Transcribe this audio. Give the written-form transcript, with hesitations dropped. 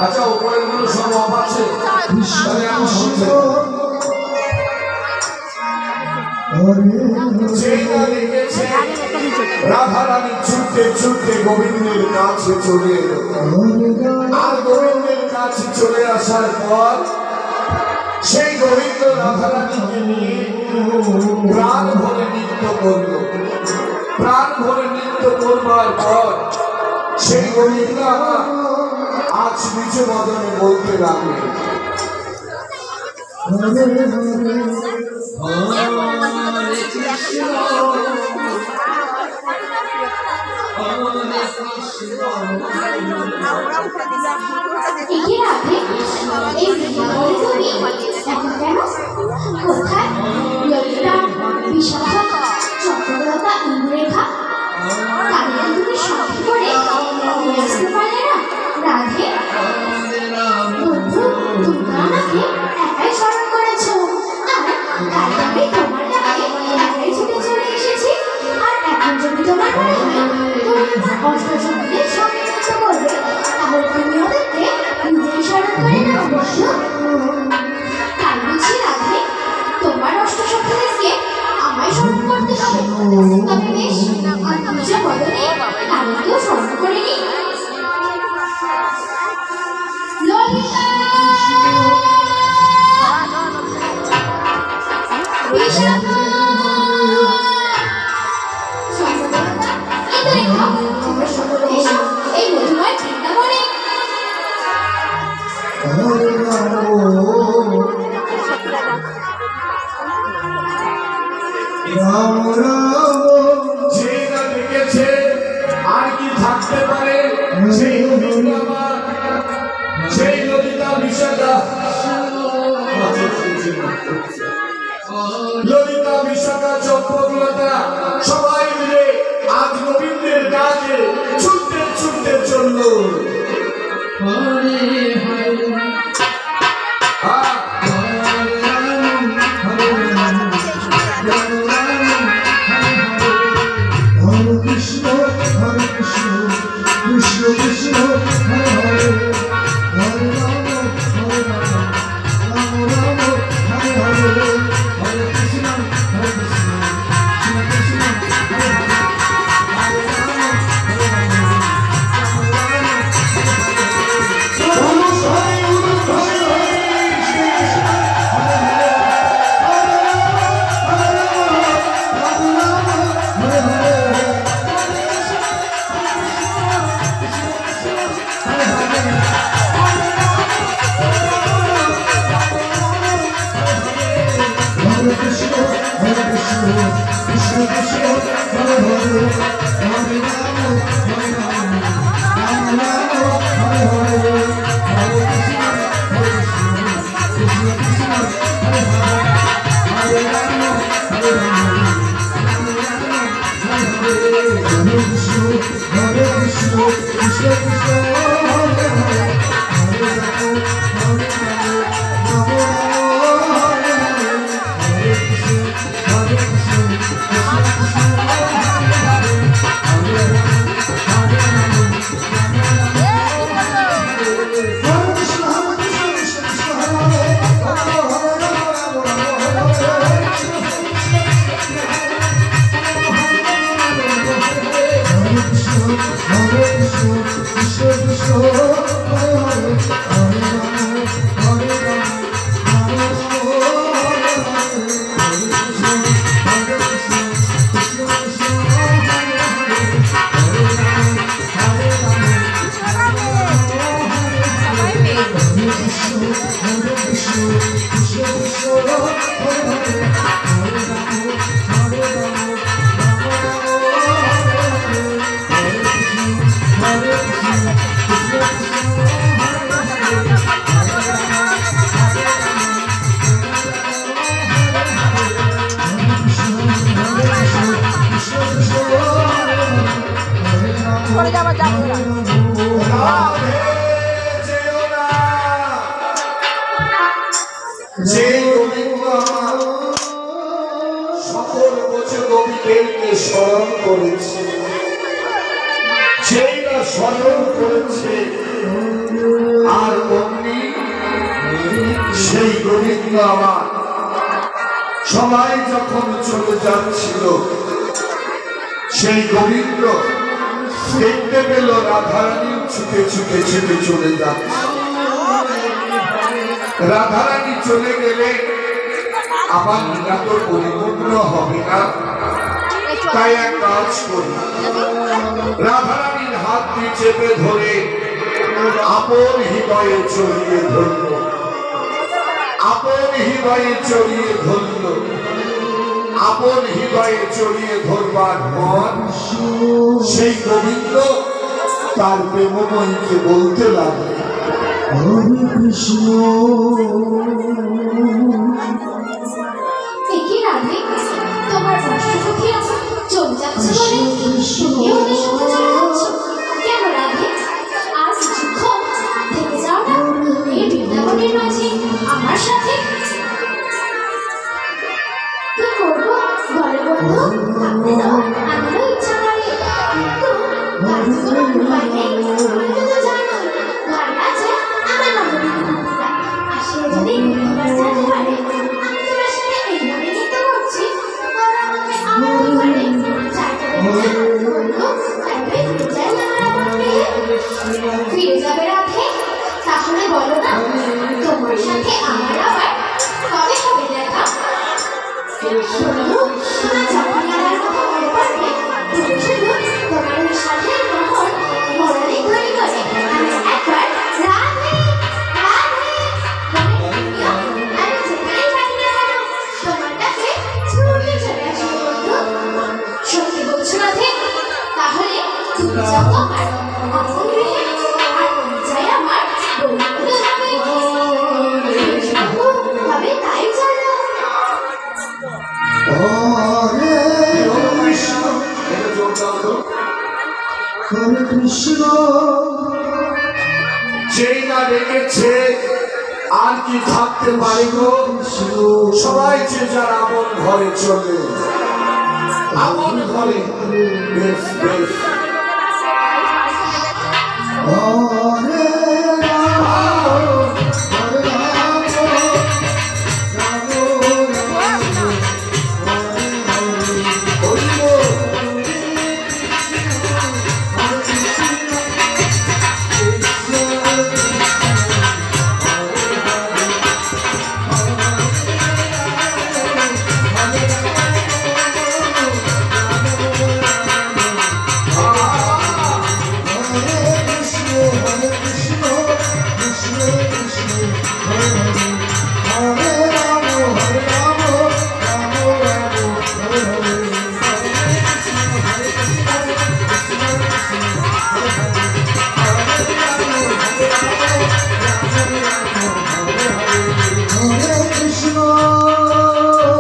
अच्छा ऊपर सब अफ আছে राधा रानी छुटते छुटते गोविंदेर काछे चले एलो और गोविंदेर काछे चले आसार पर সেই গোবিন্দ রাধা রানীকে নিয়ে প্রাণ ভরে নৃত্য করলো। প্রাণ ভরে নৃত্য করবার পর সেই গোবিন্দ আমার আজ নিজ বদনে বলতে লাগলেন, ললিতা বিশাখা চম্পকলতা সবাই মিলে আজ গোবিন্দের কাছে ছুটতে ছুটতে চলল। যে গোবিন্দ সকল বোঝে গোপীদেরকে স্মরণ করেছে, সেই না স্মরণ করেছে আর অমনি সেই গোবিন্দ আমার সবাই যখন চলে যাচ্ছিল সেই গোবিন্দ দেখতে পেল রাধারানী ছুটে ছুটে ছুটে চলে যাচ্ছে। রাধারানী চলে গেলে আমার লীলা তো পরিপূর্ণ হবে না, তাই এক কাজ করি, রাধারানীর হাত দিয়ে চেপে ধরে আপন হৃদয়ে চড়িয়ে ধরল, আপন হৃদয়ে চড়িয়ে ধরল। আপন হৃদয়ে চড়িয়ে ধরবার পর সেই গোবিন্দ তার প্রেমময়ীকে বলতে লাগলেন, হরে কৃষ্ণ। তোমার রাষ্ট্রপতিরা চলে যাচ্ছে বলে তুমি ওদের সাথে চলে যাচ্ছ কেন রাধে? আর কিছুক্ষণ থেকে যাও না এই বৃন্দাবনের মাঝে আমার সাথে। কি করবো বলো বন্ধু? ভাবতে দাও, আমারও ইচ্ছা করে, কিন্তু বাড়িতে কোনো উপায় নেই। তুমি তো জানো ঘরে আছে আমার নবদিনী দিদিরা, আসলে যদি একবার যেতে পারে আমি তোমার সাথে এইভাবে নিতে করছি, ওরা আমাকে আমার ঘরে চাইতে বন্ধু তাইলে ফিরে যাই আমার আমার পেয়ে। ফিরে যাবে রাধে? তাহলে বলো না তোমার সাথে আমার আবার কবে হবে দেখা? বন্ধু তোমার যখন আমার কথা মনে পড়বে তুমি শুধু তোমার ওই সাথের মোহন মরণে ধরে করে আমি একবার রাধে রাধে বলে তুমিও আমি যেখানেই থাকি না কেন তোমার কাছে ছুটে চলে আসবো বন্ধু। সত্যি বলছো রাধে? তাহলে তুমি যাও আমার আপন গৃহে আর আমি চাই আমার বন্ধু হবে, তাই চলো। হরে কৃষ্ণ। যেই না ডেকেছে আর কি থাকতে পারে গো, সবাই যে যার আপন ঘরে চলে, আপন ঘরে। বেশ বেশ। হরে Krishna, Krishna Krishna, Hare Hare.